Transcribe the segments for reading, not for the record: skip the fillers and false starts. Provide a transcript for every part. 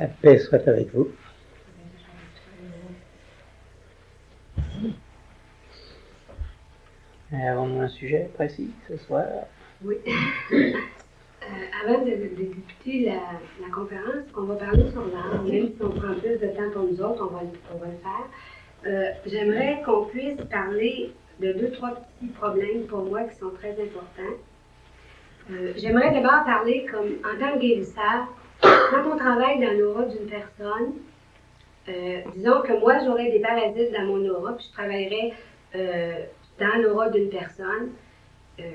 La paix soit avec vous. Avons-nous un sujet précis ce soir? Oui. Avant de débuter la conférence, on va parler sur l'art. Même si on prend plus de temps pour nous autres, on va le faire. J'aimerais qu'on puisse parler de 2-3 petits problèmes pour moi qui sont très importants. J'aimerais d'abord parler comme en tant que guérisseur. Quand on travaille dans l'aura d'une personne, disons que moi j'aurais des parasites dans mon aura, puis je travaillerais dans l'aura d'une personne.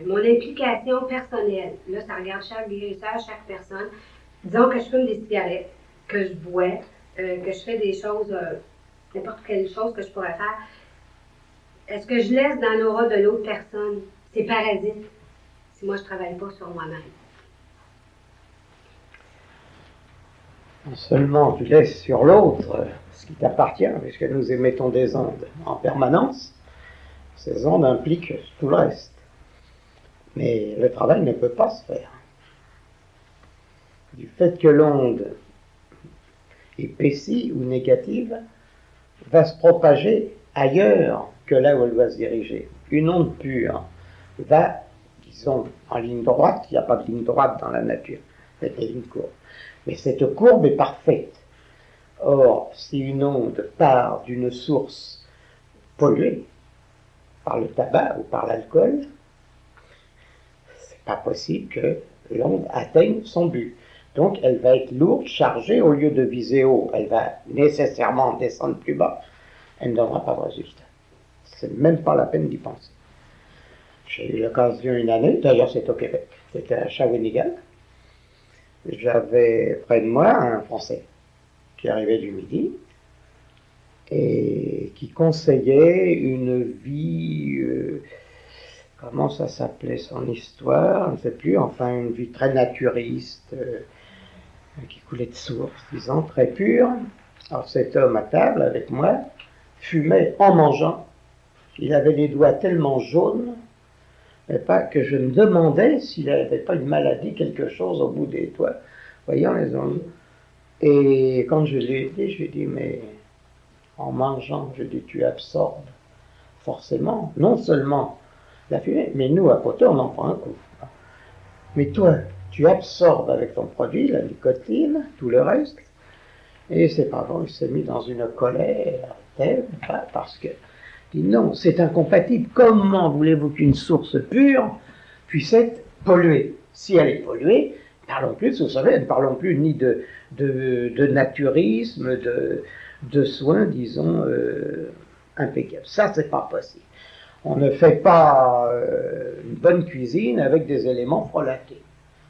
Mon implication personnelle, là ça regarde chaque guérisseur, chaque personne. Disons que je fume des cigarettes, que je bois, que je fais des choses, n'importe quelle chose que je pourrais faire. Est-ce que je laisse dans l'aura de l'autre personne ces parasites si moi je ne travaille pas sur moi-même? Non seulement tu laisses sur l'autre ce qui t'appartient, puisque nous émettons des ondes en permanence, ces ondes impliquent tout le reste. Mais le travail ne peut pas se faire. Du fait que l'onde épaissie ou négative va se propager ailleurs que là où elle va se diriger. Une onde pure va, disons, en ligne droite. Il n'y a pas de ligne droite dans la nature, c'est des lignes courbes. Mais cette courbe est parfaite. Or, si une onde part d'une source polluée par le tabac ou par l'alcool, c'est pas possible que l'onde atteigne son but. Donc, elle va être lourde, chargée, au lieu de viser haut, elle va nécessairement descendre plus bas. Elle ne donnera pas de résultat. C'est même pas la peine d'y penser. J'ai eu l'occasion une année, d'ailleurs c'est au Québec, c'était à Shawinigan. J'avais près de moi un Français qui arrivait du Midi et qui conseillait une vie, comment ça s'appelait son histoire, je ne sais plus, enfin une vie très naturiste, qui coulait de source, disons, très pure. Alors cet homme à table avec moi fumait en mangeant. Il avait les doigts tellement jaunes que je me demandais s'il n'avait pas une maladie, quelque chose au bout des doigts, voyant les ongles. Et quand je lui ai dit, mais en mangeant, tu absorbes forcément, non seulement la fumée, mais nous, à côté, on en prend un coup. Mais toi, tu absorbes avec ton produit, la nicotine, tout le reste, et c'est pas bon, il s'est mis dans une colère telle, parce que il dit non, c'est incompatible. Comment voulez-vous qu'une source pure puisse être polluée? Si elle est polluée, parlons plus, vous savez, ne parlons plus ni de naturisme, de soins, disons, impeccables. Ça, c'est pas possible. On ne fait pas une bonne cuisine avec des éléments frelatés.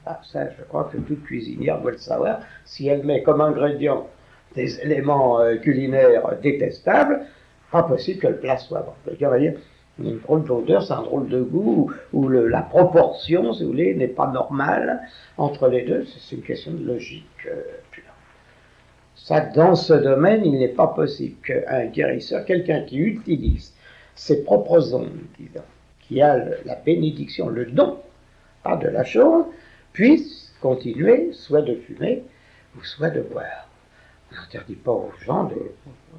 Ah, ça, je crois que toute cuisinière doit le savoir. Si elle met comme ingrédient des éléments culinaires détestables, pas possible que le plat soit bon. Quelqu'un va dire, une drôle d'odeur, c'est un drôle de goût, ou la proportion, si vous voulez, n'est pas normale entre les deux. C'est une question de logique pure. Ça, dans ce domaine, il n'est pas possible qu'un guérisseur, quelqu'un qui utilise ses propres ondes, disons, qui a la bénédiction, le don, pas de la chose, puisse continuer soit de fumer ou soit de boire. On n'interdit pas aux gens de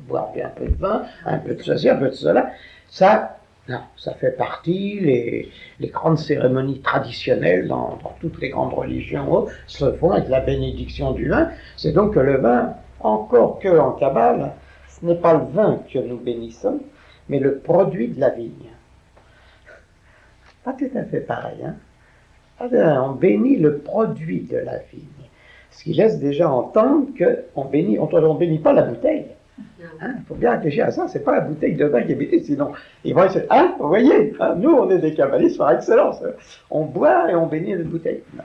boire un peu de vin, un peu de ceci, un peu de cela. Ça, non, ça fait partie, les grandes cérémonies traditionnelles dans toutes les grandes religions se font avec la bénédiction du vin. C'est donc que le vin, encore que en Kabbale, ce n'est pas le vin que nous bénissons, mais le produit de la vigne. Pas tout à fait pareil, hein. On bénit le produit de la vigne. Ce qui laisse déjà entendre qu'on ne bénit pas la bouteille. Il faut bien réfléchir à ça, c'est pas la bouteille de vin qui est bénie, sinon ils vont essayer, vous voyez, nous on est des kabbalistes par excellence, on boit et on bénit une bouteille. Non.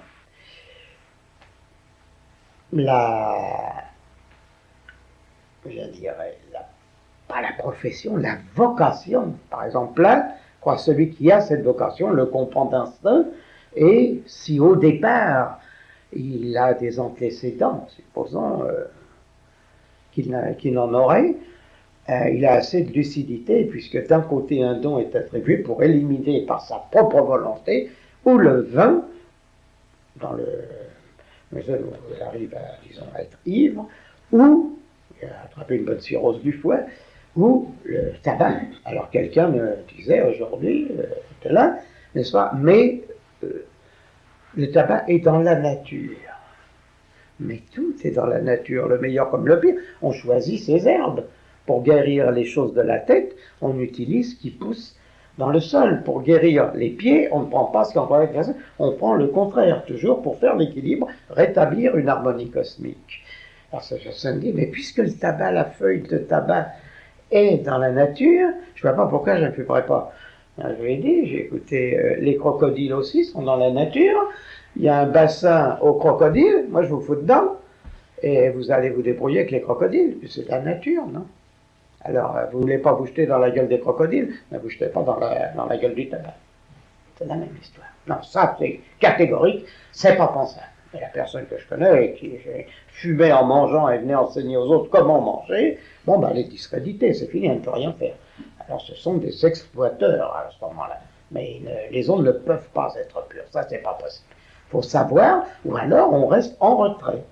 Pas la profession, la vocation, par exemple là, quoi, celui qui a cette vocation le comprend d'instinct, et si au départ il a des antécédents, supposons qu'il n'en aurait, il a assez de lucidité, puisque d'un côté un don est attribué pour éliminer par sa propre volonté, ou le vin, dans le mesure où il arrive à être ivre, ou, il a attrapé une bonne cirrhose du foie, ou le tabac. Alors quelqu'un me disait aujourd'hui, était là, n'est-ce pas, mais le tabac est dans la nature. Mais tout est dans la nature, le meilleur comme le pire. On choisit ses herbes. Pour guérir les choses de la tête, on utilise ce qui pousse dans le sol. Pour guérir les pieds, on ne prend pas ce qu'on prend avec la tête, on prend le contraire, toujours pour faire l'équilibre, rétablir une harmonie cosmique. Alors ça me dit, mais puisque le tabac, la feuille de tabac est dans la nature, je ne vois pas pourquoi je ne fumerais pas. Alors, je lui ai dit, j'ai écouté, les crocodiles aussi sont dans la nature. Il y a un bassin aux crocodiles, moi je vous fous dedans, et vous allez vous débrouiller avec les crocodiles, puis c'est la nature, non? Alors, vous ne voulez pas vous jeter dans la gueule des crocodiles, mais vous ne jetez pas dans la gueule du tabac. C'est la même histoire. Non, ça c'est catégorique, c'est pas pensable. Et la personne que je connais, qui fumait en mangeant et venait enseigner aux autres comment manger, bon, ben elle est discréditée, c'est fini, elle ne peut rien faire. Alors ce sont des exploiteurs à ce moment-là. Mais les ondes ne peuvent pas être pures, ça c'est pas possible. Il faut savoir, ou alors on reste en retrait.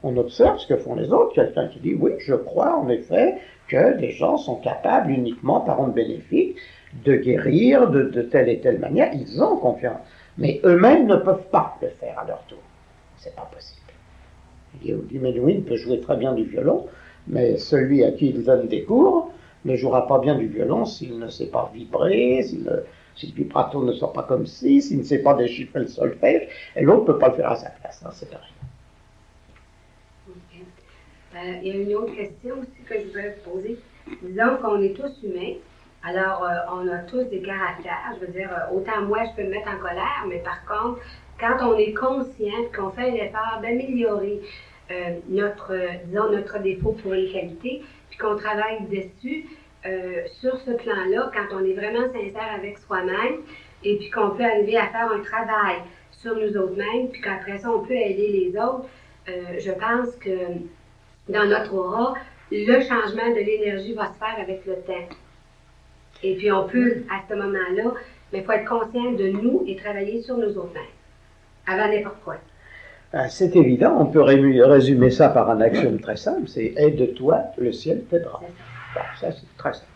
On observe ce que font les autres, quelqu'un qui dit, oui, je crois en effet que les gens sont capables uniquement par onde bénéfique de guérir de telle et telle manière, ils ont confiance. Mais eux-mêmes ne peuvent pas le faire à leur tour. C'est pas possible. Il Menuhin peut jouer très bien du violon, mais celui à qui il donne des cours ne jouera pas bien du violon s'il ne sait pas vibrer, si le vibrato ne sort pas comme ci, s'il ne sait pas déchiffrer le solfège, et l'autre ne peut pas le faire à sa place. Hein, c'est pareil. Il y a une autre question aussi que je voudrais vous poser. Disons qu'on est tous humains, alors on a tous des caractères. Je veux dire, autant moi je peux me mettre en colère, mais par contre, quand on est conscient, qu'on fait un effort d'améliorer notre défaut pour une qualité, puis qu'on travaille dessus, sur ce plan-là, quand on est vraiment sincère avec soi-même, et puis qu'on peut arriver à faire un travail sur nous autres-mêmes, puis qu'après ça, on peut aider les autres, je pense que dans notre aura, le changement de l'énergie va se faire avec le temps. Et puis on peut, à ce moment-là, mais il faut être conscient de nous et travailler sur nous autres-mêmes, avant n'importe quoi. C'est évident, on peut résumer ça par un axiome très simple, c'est « aide-toi, le ciel t'aidera ». Bon, ça c'est très simple.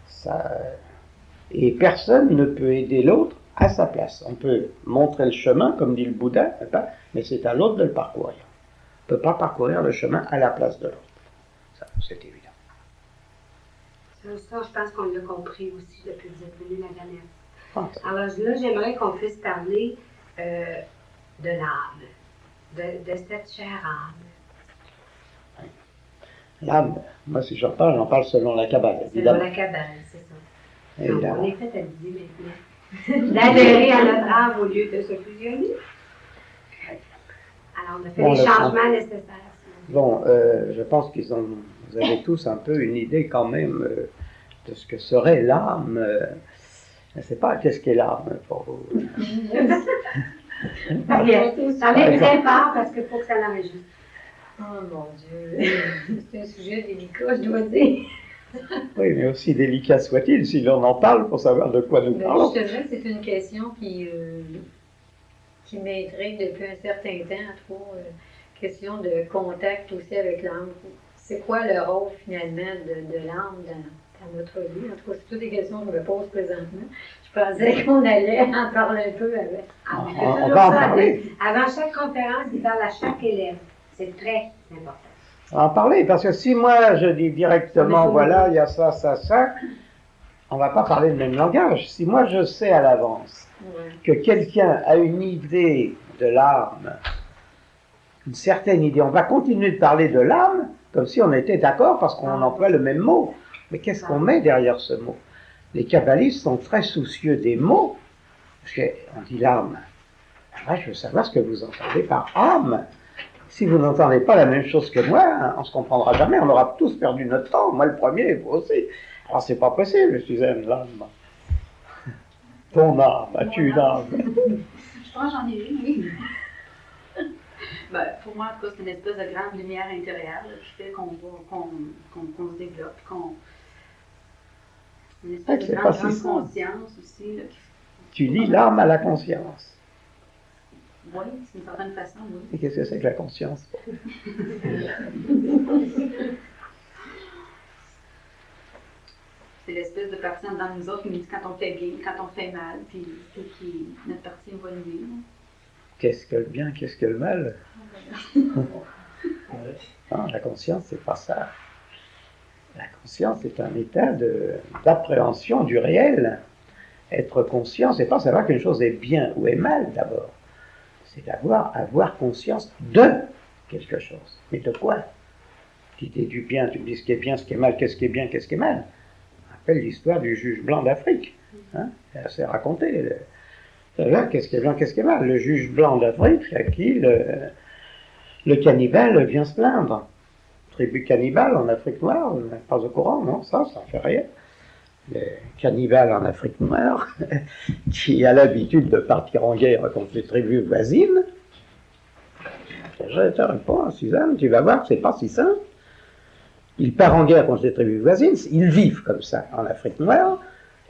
Ça, et personne ne peut aider l'autre à sa place. On peut montrer le chemin, comme dit le Bouddha, mais c'est à l'autre de le parcourir. On ne peut pas parcourir le chemin à la place de l'autre. Ça, c'est évident. Ça, je pense qu'on l'a compris aussi depuis que vous êtes venu la dernière fois. Alors là, j'aimerais qu'on puisse parler de l'âme, de cette chère âme. L'âme, moi si j'en parle selon la Kabbale. Selon la Kabbale, c'est ça. Donc, on est fait à l'idée maintenant d'adhérer à notre âme au lieu de se fusionner. Alors, on a fait les changements nécessaires. Bon, je pense vous avez tous un peu une idée quand même de ce que serait l'âme. Je ne sais pas, qu'est-ce qu'est l'âme pour vous? Ça m'est très fort parce qu'il faut que ça l'enregistre. Oh mon Dieu, c'est un sujet délicat, je dois dire. Oui, mais aussi délicat soit-il, si l'on en parle pour savoir de quoi nous parlons. Justement, c'est une question qui m'intrigue depuis un certain temps, question de contact aussi avec l'âme. C'est quoi le rôle finalement de l'âme dans notre vie? En tout cas, c'est toutes des questions que je me pose présentement. Je pensais qu'on allait en parler un peu avec. On va en parler. Avant chaque conférence, il parle à chaque élève. C'est très important. On va en parler, parce que si moi je dis directement, voilà, il y a ça, ça, ça, on ne va pas parler le même langage. Si moi je sais à l'avance que quelqu'un a une idée de l'âme, une certaine idée, on va continuer de parler de l'âme comme si on était d'accord parce qu'on emploie le même mot. Mais qu'est-ce qu'on met derrière ce mot? Les kabbalistes sont très soucieux des mots, parce qu'on dit l'âme. Alors, je veux savoir ce que vous entendez par âme. Si vous n'entendez pas la même chose que moi, on ne se comprendra jamais, on aura tous perdu notre temps, moi le premier, vous aussi. Alors c'est pas possible, Suzanne, l'âme. Ton âme, as-tu une âme? Je pense que j'en ai une, oui. Ben, pour moi, en tout cas, c'est une espèce de grande lumière intérieure là, qui fait qu'on se développe, une espèce de grande conscience aussi. Là, Tu lis l'âme à la conscience. Oui, d'une certaine façon, oui. Et qu'est-ce que c'est que la conscience? C'est l'espèce de partie dans nous autres qui nous dit quand on fait bien, quand on fait mal, puis c'est qui notre partie va nous dire. Qu'est-ce que le bien, qu'est-ce que le mal? Non, la conscience, c'est pas ça. La conscience est un état d'appréhension du réel. Être conscient, c'est pas savoir qu'une chose est bien ou est mal d'abord. C'est avoir conscience de quelque chose. Mais de quoi? L'idée du bien, tu me dis ce qui est bien, ce qui est mal, qu'est-ce qui est bien, qu'est-ce qui est mal. On rappelle l'histoire du juge blanc d'Afrique. Hein? C'est raconté. Là, qu'est-ce qui est bien, qu'est-ce qui est mal? Le juge blanc d'Afrique, à qui le cannibale vient se plaindre. Tribu cannibale en Afrique noire, vous n'êtes pas au courant, non? Ça fait rien. Le cannibale en Afrique noire, qui a l'habitude de partir en guerre contre les tribus voisines. Je te réponds, Suzanne, tu vas voir que c'est pas si simple. Il part en guerre contre les tribus voisines, ils vivent comme ça en Afrique noire,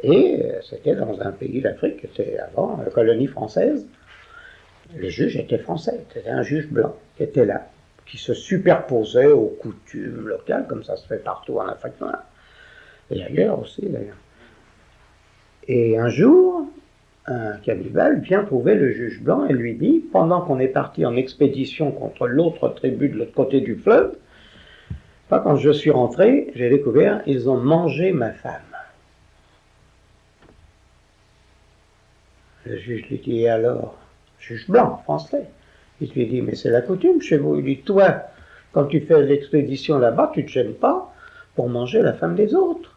et c'était dans un pays d'Afrique qui était avant colonie française. Le juge était français, c'était un juge blanc qui était là, qui se superposait aux coutumes locales, comme ça se fait partout en Afrique noire, et ailleurs aussi d'ailleurs. Et un jour, un cannibale vient trouver le juge blanc et lui dit, pendant qu'on est parti en expédition contre l'autre tribu de l'autre côté du fleuve, quand je suis rentré, j'ai découvert, ils ont mangé ma femme. Le juge lui dit, et alors? Juge blanc, français. Il lui dit, mais c'est la coutume chez vous. Il dit, toi, quand tu fais l'expédition là-bas, tu ne te gênes pas pour manger la femme des autres.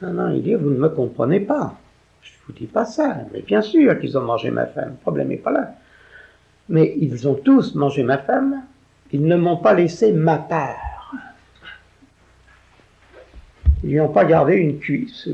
Non, il dit, vous ne me comprenez pas. Je ne vous dis pas ça, mais bien sûr qu'ils ont mangé ma femme, le problème n'est pas là. Mais ils ont tous mangé ma femme, ils ne m'ont pas laissé ma part. Ils lui ont pas gardé une cuisse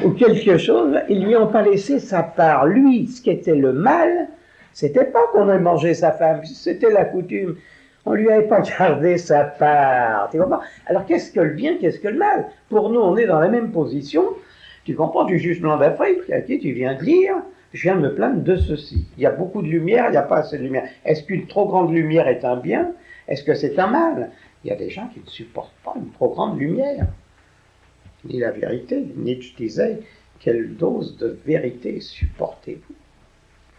ou quelque chose, ils lui ont pas laissé sa part. Lui, ce qui était le mal, c'était pas qu'on ait mangé sa femme, c'était la coutume. On lui avait pas gardé sa part. Tu comprends? Alors qu'est-ce que le bien, qu'est-ce que le mal? Pour nous, on est dans la même position. Tu comprends, du juge blanc d'Afrique, à qui tu viens de dire, je viens de me plaindre de ceci. Il y a beaucoup de lumière, il n'y a pas assez de lumière. Est-ce qu'une trop grande lumière est un bien? Est-ce que c'est un mal? Il y a des gens qui ne supportent pas une trop grande lumière. Ni la vérité. Nietzsche disait, quelle dose de vérité supportez-vous?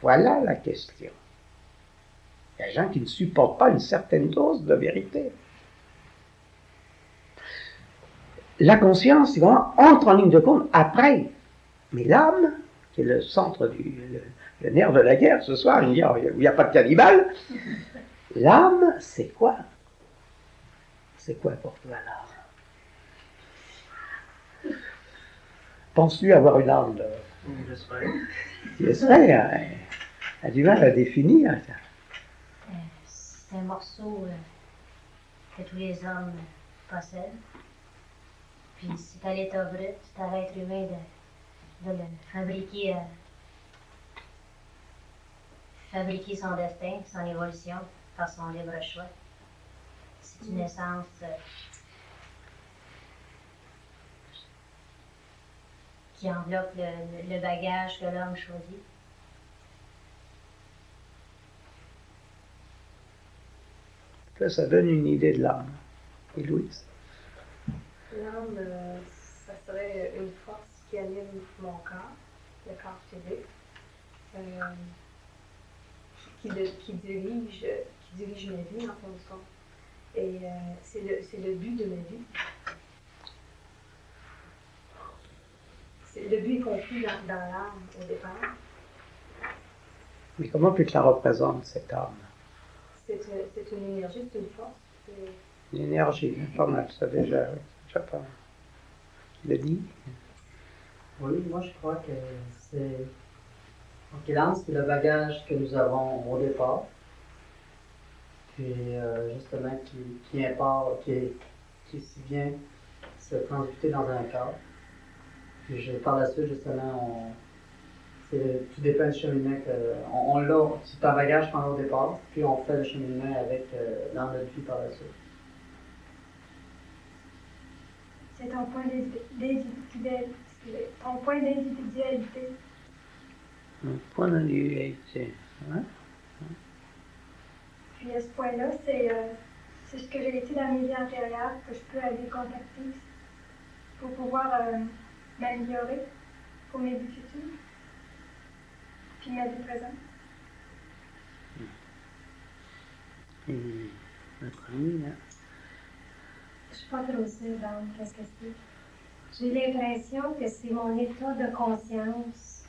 Voilà la question. Il y a des gens qui ne supportent pas une certaine dose de vérité. La conscience, entre en ligne de compte après. Mais l'âme, qui est le centre le nerf de la guerre ce soir, il n'y a pas de cannibale. L'âme, c'est quoi? C'est quoi pour toi l'âme? Penses-tu avoir une âme de... J'espère. J'espère. Elle a du mal à définir. C'est un morceau que tous les hommes possèdent. Puis c'est à l'état brut, c'est à l'être humain de le fabriquer son destin, son évolution, par son libre choix. C'est une essence qui enveloppe le bagage que l'homme choisit. Ça donne une idée de l'âme. Et Louise? L'âme, ça serait une force qui anime mon corps, le corps physique, qui dirige ma vie en fin de compte. Et c'est le but de ma vie. Le but est compris dans l'âme au départ. Mais comment tu te la représentes, cette âme? C'est une énergie, c'est une force. Une énergie, pas mal, ça déjà, oui. Déjà pas mal. Il a dit? Oui, moi je crois que c'est. Donc, l'âme, c'est le bagage que nous avons au départ. Puis, justement, qui si bien se transmuter dans un corps. Puis, par la suite, justement, tout dépend du cheminement on l'a, c'est un bagage qu'on a au départ, puis on fait le cheminement avec dans notre vie par la suite. C'est ton point d'individualité. Un point d'individualité. Ouais. Puis à ce point-là, c'est ce que j'ai été dans mes vies antérieures que je peux aller contacter pour pouvoir m'améliorer pour mes vies futures, puis ma vie présente. Et notre ami, là. Je suis pas trop sûre, donc, qu'est-ce que c'est? J'ai l'impression que c'est mon état de conscience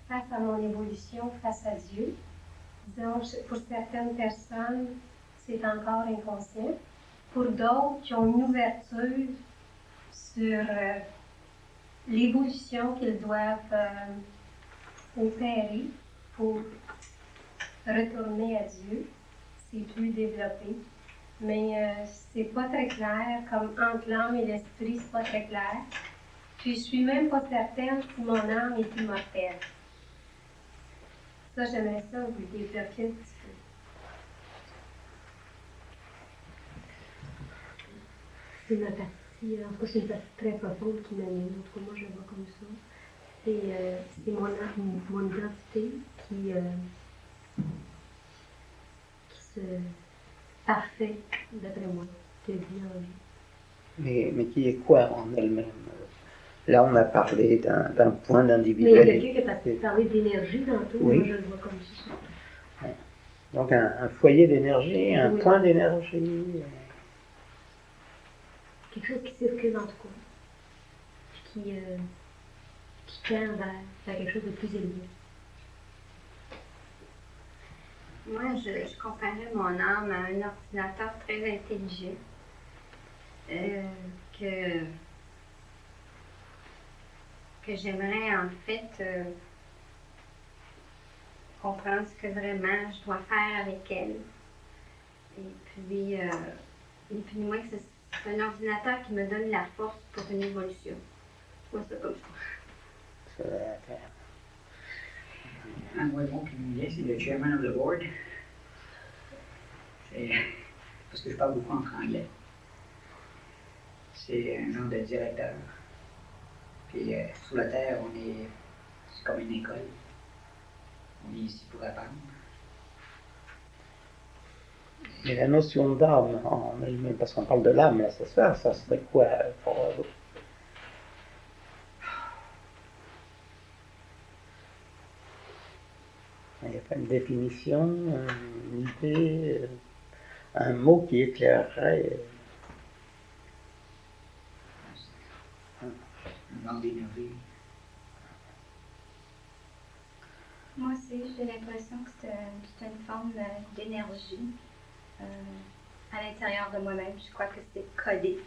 face à mon évolution, face à Dieu. Disons, pour certaines personnes, c'est encore inconscient. Pour d'autres qui ont une ouverture sur l'évolution qu'ils doivent opérer pour retourner à Dieu, c'est plus développé. Mais c'est pas très clair, comme entre l'âme et l'esprit, c'est pas très clair. Puis je suis même pas certaine si mon âme est immortelle. Ça, j'aimerais ça vous développer un petit peu. C'est ma partie, en tout cas, c'est une partie très profonde qui m'anime. En tout cas, moi, je le vois comme ça. C'est mon identité qui se parfait, d'après moi, que vit en vie. Mais qui est quoi en elle-même? Là, on a parlé d'un point Mais il y a d'individualité. quelqu'un qui a parlé d'énergie tantôt, Oui. moi je le vois comme ça. Donc un foyer d'énergie, un Oui. point d'énergie. Quelque chose qui circule en tout cas, puis qui tend vers quelque chose de plus élevé. Moi, je comparais mon âme à un ordinateur très intelligent que j'aimerais en fait comprendre ce que vraiment je dois faire avec elle. Et puis moi, c'est un ordinateur qui me donne la force pour une évolution. Moi, c'est comme ça. Moi, le mot qui me vient, c'est le chairman of the board. C'est parce que je parle beaucoup en anglais. C'est un genre de directeur. Puis sous la terre, c'est comme une école. On est ici pour apprendre. Mais la notion d'âme en elle-même, parce qu'on parle de l'âme, là, ça serait quoi pour vous? Il n'y a pas une définition, une idée, un mot qui éclairerait. Un genre d'énergie. Moi aussi, j'ai l'impression que c'est une forme d'énergie à l'intérieur de moi-même. Je crois que c'est codé,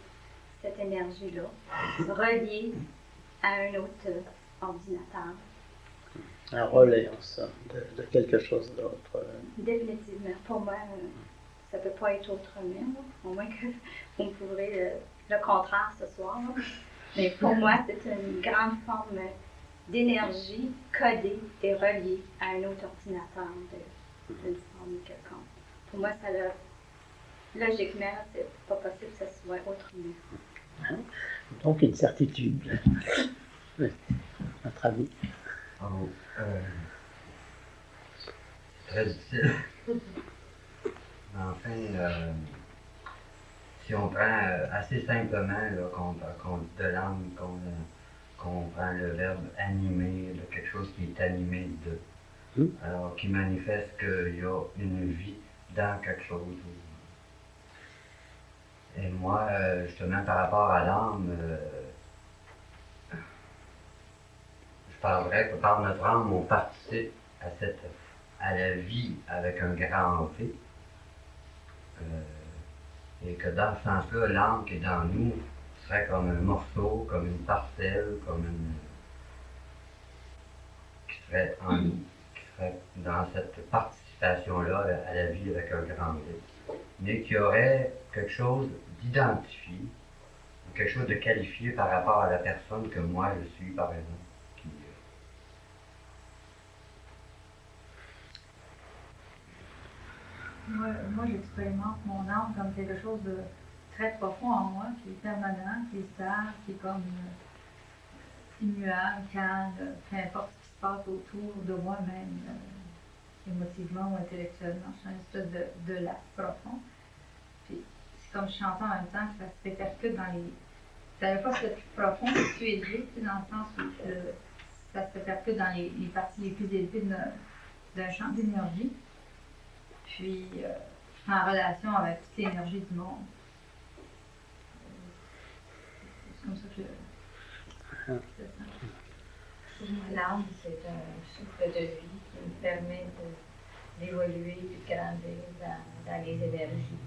cette énergie-là, reliée à un autre ordinateur. Un relais, en somme, de quelque chose d'autre. Définitivement. Pour moi, ça ne peut pas être autrement, au moins que vous me prouverez le contraire ce soir. Mais pour moi, c'est une grande forme d'énergie codée et reliée à un autre ordinateur d'une forme quelconque. Pour moi, logiquement, c'est pas possible que ça soit autrement. Donc une certitude. Notre avis. Oh, très difficile. Mais enfin, si on prend assez simplement, là, qu'on dit de l'âme, qu'on prend le verbe animer, là, quelque chose qui est animé de, alors qui manifeste qu'il y a une vie dans quelque chose. Et moi, justement, par rapport à l'âme, je parlerais que par notre âme, on participe à la vie avec un grand V. Et que dans ce sens-là, l'âme qui est dans nous serait comme un morceau, comme une parcelle, qui serait en nous, qui serait dans cette participation-là à la vie avec un grand V. Mais qui aurait quelque chose d'identifié, quelque chose de qualifié par rapport à la personne que moi je suis, par exemple. Moi, j'expérimente mon âme comme quelque chose de très profond en moi, qui est permanent, qui est stable, qui est comme immuable, calme, peu importe ce qui se passe autour de moi-même, émotivement ou intellectuellement. Je suis une espèce de lac profond. Puis c'est comme je chantais en même temps, ça se répercute dans les... C'est à la fois c'est plus profond, c'est plus élevé, dans le sens où ça se répercute dans les parties les plus élevées d'un champ d'énergie. Puis en relation avec toute l'énergie du monde. C'est comme ça que je... Pour moi, l'âme, c'est un souffle de vie qui me permet d'évoluer et de grandir dans les énergies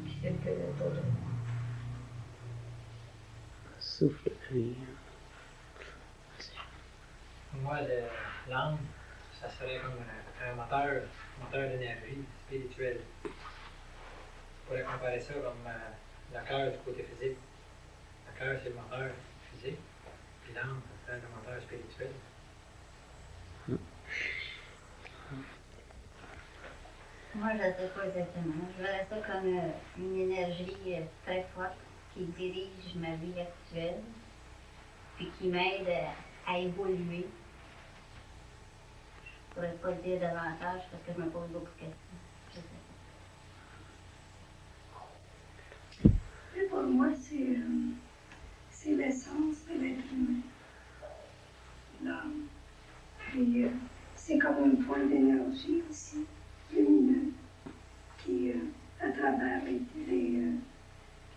qui circulent autour de moi. Souffle de vie. Pour moi, l'âme, ça serait comme un moteur d'énergie spirituelle. On pourrait comparer ça comme le cœur du côté physique. Le cœur, c'est le moteur physique, puis l'âme, c'est le moteur spirituel. Moi, je ne sais pas exactement. Je verrais ça comme une énergie très forte qui dirige ma vie actuelle, puis qui m'aide à évoluer. Je ne pourrais pas le dire davantage parce que je me pose beaucoup de questions. Je sais pas. Et pour moi, c'est l'essence de l'être humain, l'âme. Puis c'est comme un point d'énergie aussi, lumineux, qui, à travers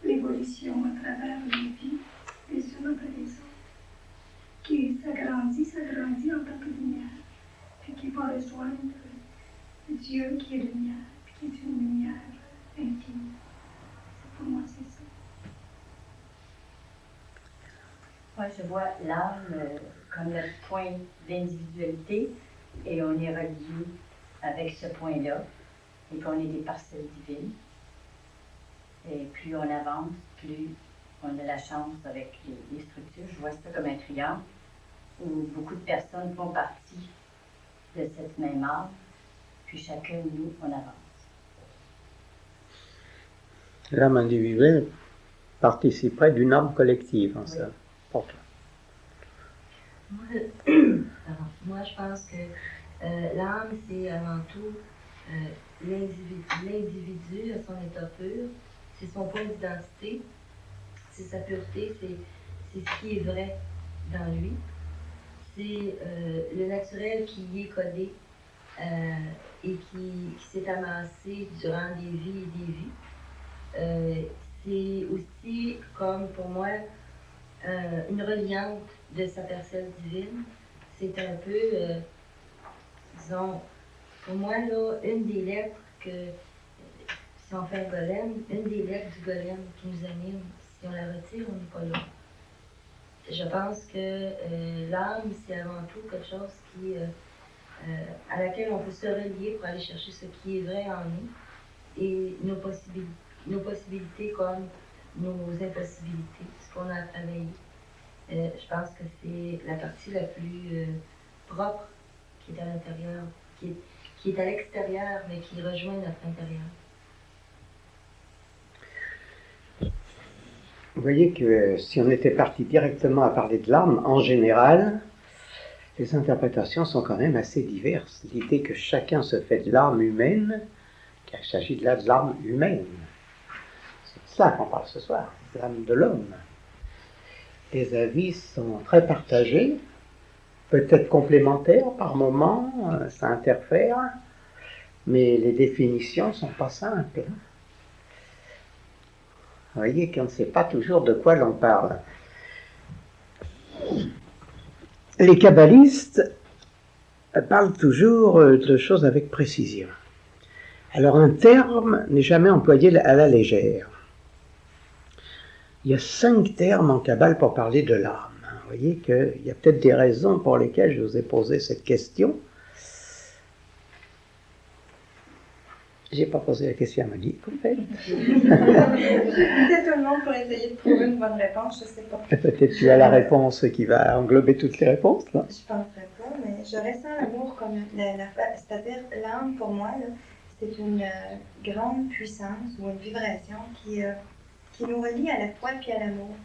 l'évolution, à travers les vies, les unes après les autres, qui s'agrandit en tant que lumière, puis qui va rejoindre Dieu qui est lumière, puis qui est une lumière infinie. Pour moi, c'est ça. Moi, je vois l'âme comme le point d'individualité et on est relié avec ce point-là et qu'on est des parcelles divines. Et plus on avance, plus on a la chance avec les structures. Je vois ça comme un triangle où beaucoup de personnes font partie de cette même âme, puis chacun de nous, on avance. L'âme individuelle participerait d'une âme collective, en ça. Pour toi. Moi, je pense que l'âme, c'est avant tout l'individu à son état pur, c'est son point d'identité, c'est sa pureté, c'est ce qui est vrai dans lui. C'est le naturel qui y est codé et qui s'est amassé durant des vies et des vies. C'est aussi, comme pour moi, une reliante de sa personne divine. C'est un peu, disons, pour moi, là, une des lettres que, si on fait un golem, une des lettres du golem qui nous anime, si on la retire, on n'est pas là. Je pense que l'âme, c'est avant tout quelque chose qui, à laquelle on peut se relier pour aller chercher ce qui est vrai en nous et nos possibilités comme nos impossibilités, ce qu'on a à travailler. Je pense que c'est la partie la plus propre qui est à l'intérieur, qui est à l'extérieur, mais qui rejoint notre intérieur. Vous voyez que si on était parti directement à parler de l'âme, en général, les interprétations sont quand même assez diverses. L'idée que chacun se fait de l'âme humaine, qu'il s'agit de l'âme humaine. C'est de ça qu'on parle ce soir, de l'âme de l'homme. Les avis sont très partagés, peut-être complémentaires par moments, ça interfère, mais les définitions ne sont pas simples. Vous voyez qu'on ne sait pas toujours de quoi l'on parle. Les kabbalistes parlent toujours de choses avec précision. Alors un terme n'est jamais employé à la légère. Il y a 5 termes en Kabbale pour parler de l'âme. Vous voyez qu'il y a peut-être des raisons pour lesquelles je vous ai posé cette question. Je n'ai pas posé la question à Maggie, comme fait. J'écoutais tout le monde pour essayer de trouver une bonne réponse, je ne sais pas. Peut-être tu as la réponse qui va englober toutes les réponses, là. Je ne penserais pas, mais je ressens l'amour comme c'est-à-dire l'âme pour moi, là, c'est une grande puissance ou une vibration qui nous relie à la foi puis à l'amour.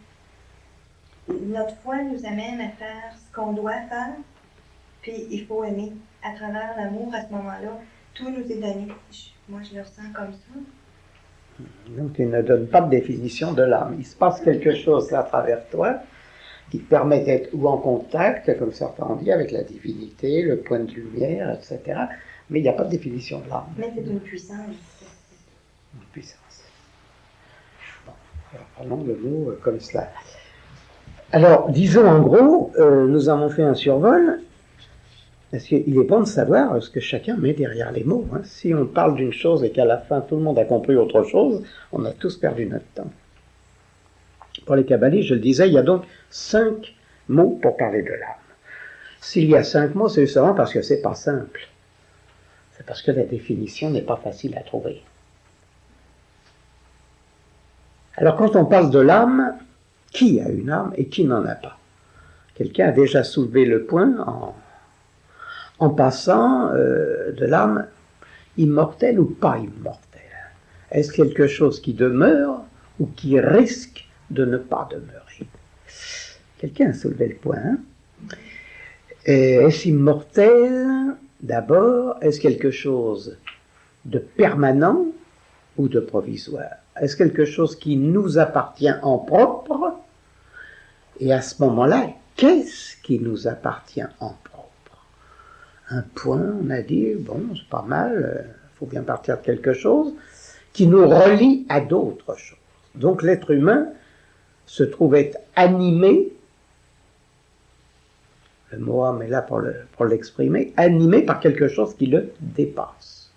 notre foi nous amène à faire ce qu'on doit faire, puis il faut aimer. À travers l'amour, à ce moment-là, tout nous est donné. Moi, je le ressens comme ça. Donc, il ne donne pas de définition de l'âme. Il se passe quelque chose à travers toi qui te permet d'être ou en contact, comme certains ont dit, avec la divinité, le point de lumière, etc. Mais il n'y a pas de définition de l'âme. Mais c'est une puissance. Une puissance. Bon, alors parlons le mot comme cela. Alors, disons en gros, nous avons fait un survol. Parce qu'il est bon de savoir ce que chacun met derrière les mots. Hein. Si on parle d'une chose et qu'à la fin tout le monde a compris autre chose, on a tous perdu notre temps. Pour les kabbalistes, je le disais, il y a donc 5 mots pour parler de l'âme. S'il y a 5 mots, c'est justement parce que c'est pas simple. C'est parce que la définition n'est pas facile à trouver. Alors quand on parle de l'âme, qui a une âme et qui n'en a pas? Quelqu'un a déjà soulevé le point en passant de l'âme immortelle ou pas immortelle. Est-ce quelque chose qui demeure ou qui risque de ne pas demeurer? Quelqu'un a soulevé le point. Hein? Est-ce immortel d'abord? Est-ce quelque chose de permanent ou de provisoire? Est-ce quelque chose qui nous appartient en propre? Et à ce moment-là, qu'est-ce qui nous appartient en propre? Un point, on a dit, bon, c'est pas mal, il faut bien partir de quelque chose qui nous relie à d'autres choses. Donc l'être humain se trouve être animé, le mot âme est là pour l'exprimer, animé par quelque chose qui le dépasse.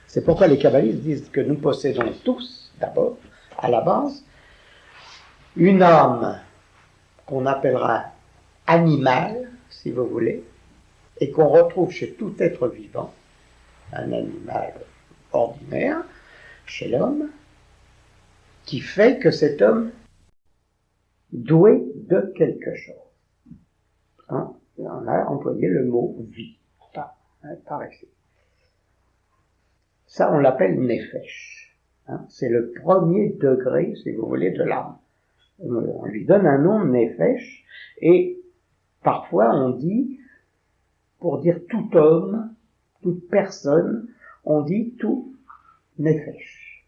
C'est pourquoi les kabbalistes disent que nous possédons tous, d'abord, à la base, une âme qu'on appellera animale, si vous voulez, et qu'on retrouve chez tout être vivant, un animal ordinaire, chez l'homme, qui fait que cet homme doué de quelque chose. Hein? On a employé le mot vie, par ici. Ça, on l'appelle nefesh. Hein? C'est le premier degré, si vous voulez, de l'âme. On lui donne un nom, nefesh, et parfois on dit, pour dire tout homme, toute personne, on dit tout nefesh.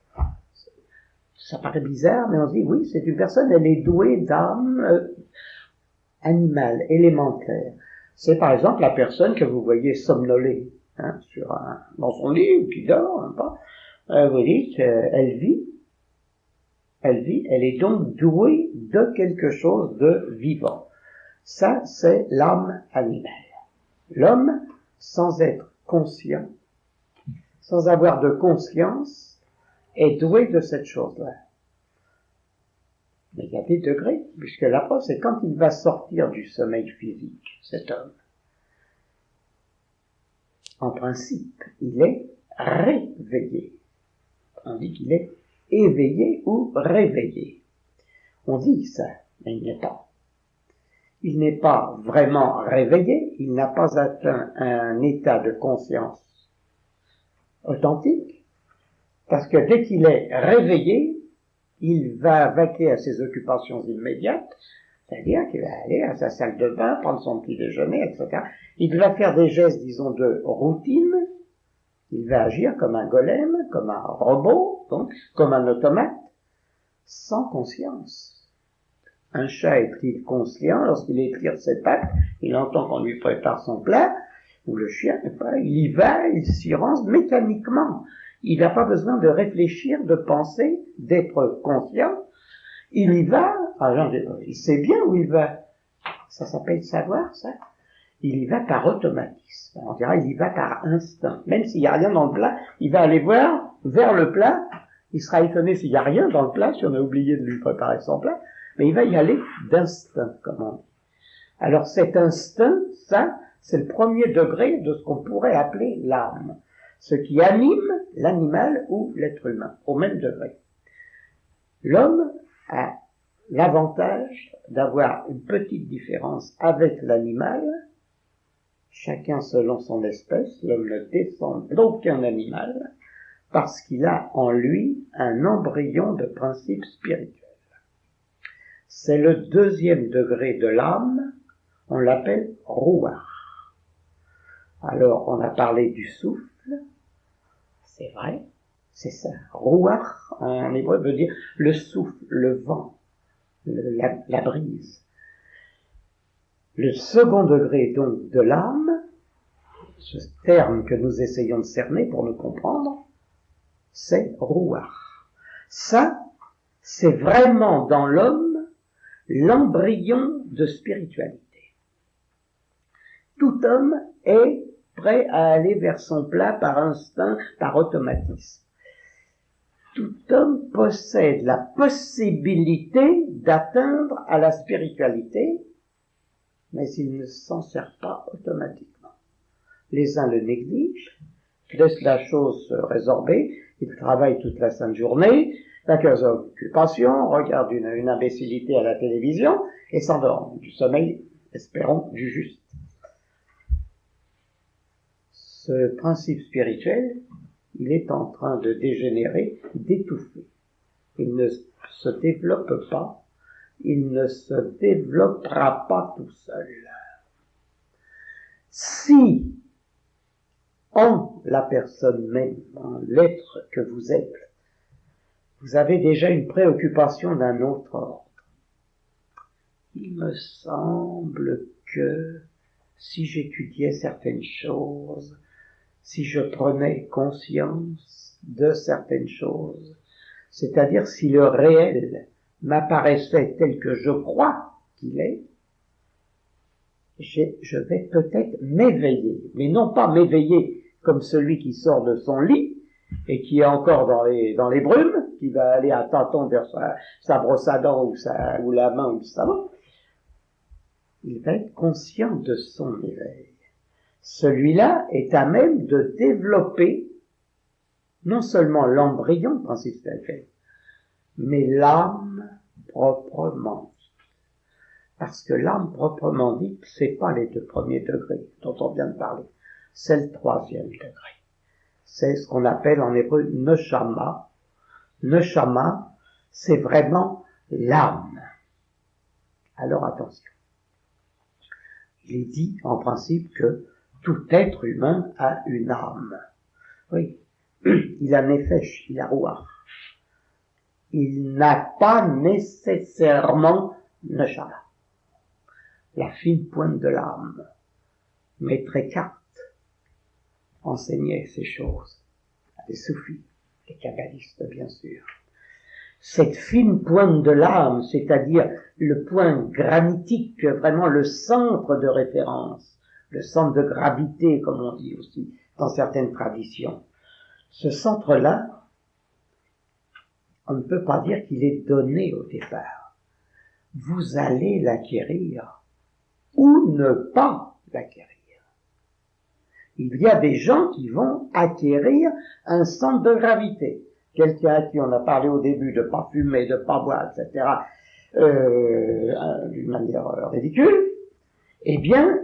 Ça paraît bizarre, mais on dit, oui, c'est une personne, elle est douée d'âme animale, élémentaire. C'est par exemple la personne que vous voyez somnoler, hein, dans son lit, ou qui dort, hein, pas. Vous dites, elle vit, elle est donc douée de quelque chose de vivant. Ça, c'est l'âme animale. L'homme, sans être conscient, sans avoir de conscience, est doué de cette chose-là. Mais il y a des degrés, puisque la preuve, c'est quand il va sortir du sommeil physique, cet homme. En principe, il est réveillé. On dit qu'il est éveillé ou réveillé. On dit ça, mais il n'est pas. Il n'est pas vraiment réveillé, il n'a pas atteint un état de conscience authentique, parce que dès qu'il est réveillé, il va vaquer à ses occupations immédiates, c'est-à-dire qu'il va aller à sa salle de bain, prendre son petit déjeuner, etc. Il va faire des gestes, disons, de routine, il va agir comme un golem, comme un robot, donc comme un automate, sans conscience. Un chat est-il conscient lorsqu'il étire ses pattes, il entend qu'on lui prépare son plat, ou le chien, il y va, il s'y rend mécaniquement. Il n'a pas besoin de réfléchir, de penser, d'être conscient. Il y va, il sait bien où il va. Ça s'appelle savoir, ça. Il y va par automatisme. On dirait, il y va par instinct. Même s'il n'y a rien dans le plat, il va aller voir vers le plat. Il sera étonné s'il n'y a rien dans le plat, si on a oublié de lui préparer son plat. Mais il va y aller d'instinct, comme on dit. Alors cet instinct, ça, c'est le premier degré de ce qu'on pourrait appeler l'âme. Ce qui anime l'animal ou l'être humain, au même degré. L'homme a l'avantage d'avoir une petite différence avec l'animal, chacun selon son espèce. L'homme ne descend d'aucun animal, parce qu'il a en lui un embryon de principe spirituel. c'est le deuxième degré de l'âme, on l'appelle Ruach. Alors, on a parlé du souffle, c'est vrai, c'est ça. Ruach, en hébreu, veut dire le souffle, le vent, la brise. Le second degré, donc, de l'âme, ce terme que nous essayons de cerner pour nous comprendre, c'est Ruach. Ça, c'est vraiment dans l'homme l'embryon de spiritualité. Tout homme est prêt à aller vers son plat par instinct, par automatisme. Tout homme possède la possibilité d'atteindre à la spiritualité, mais il ne s'en sert pas automatiquement. Les uns le négligent, laissent la chose se résorber, ils travaillent toute la sainte journée, n'a qu'aux occupations, regardent une imbécilité à la télévision et s'endorment. Du sommeil, espérons, du juste. Ce principe spirituel, il est en train de dégénérer, d'étouffer. Il ne se développe pas, il ne se développera pas tout seul. Si, en la personne même, en l'être que vous êtes, vous avez déjà une préoccupation d'un autre ordre, il me semble que si j'étudiais certaines choses, si je prenais conscience de certaines choses, c'est-à-dire si le réel m'apparaissait tel que je crois qu'il est, je vais peut-être m'éveiller, mais non pas m'éveiller comme celui qui sort de son lit et qui est encore dans les brumes, qui va aller à tâtons vers sa brosse à dents ou la main ou le savon. Il va être conscient de son éveil. Celui-là est à même de développer non seulement l'embryon, principe spirituel, mais l'âme proprement dite. Parce que l'âme proprement dite, c'est pas les deux premiers degrés dont on vient de parler, c'est le troisième degré. C'est ce qu'on appelle en hébreu neshama. Neshama, c'est vraiment l'âme. Alors attention. Il est dit en principe que tout être humain a une âme. Oui, il a nefesh, il a ruach. Il n'a pas nécessairement neshama. La fine pointe de l'âme. Maître Eckhart enseignait ces choses à des soufis, des kabbalistes bien sûr. Cette fine pointe de l'âme, c'est-à-dire le point granitique, vraiment le centre de référence, le centre de gravité, comme on dit aussi dans certaines traditions. Ce centre-là, on ne peut pas dire qu'il est donné au départ. Vous allez l'acquérir ou ne pas l'acquérir. Il y a des gens qui vont acquérir un centre de gravité. Quelqu'un à qui on a parlé au début de pas fumer, de pas boire, etc., d'une manière ridicule, eh bien,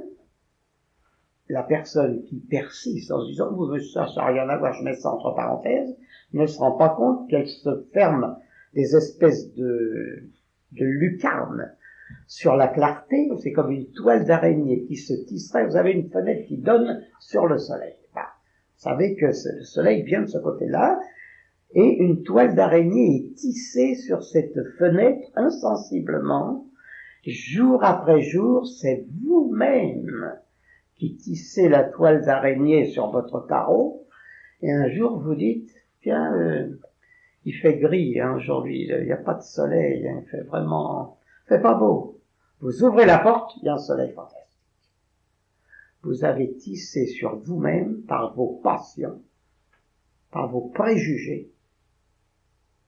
la personne qui persiste en se disant « ça n'a rien à voir, je mets ça entre parenthèses », ne se rend pas compte qu'elle se ferme des espèces de lucarnes sur la clarté. C'est comme une toile d'araignée qui se tisserait. Vous avez une fenêtre qui donne sur le soleil. Vous savez que le soleil vient de ce côté-là, et une toile d'araignée est tissée sur cette fenêtre insensiblement. Jour après jour, c'est vous-même qui tissez la toile d'araignée sur votre carreau, et un jour vous dites, tiens, il fait gris aujourd'hui, il n'y a pas de soleil, il fait pas beau. Vous ouvrez la porte, il y a un soleil fantastique. Vous avez tissé sur vous-même, par vos passions, par vos préjugés,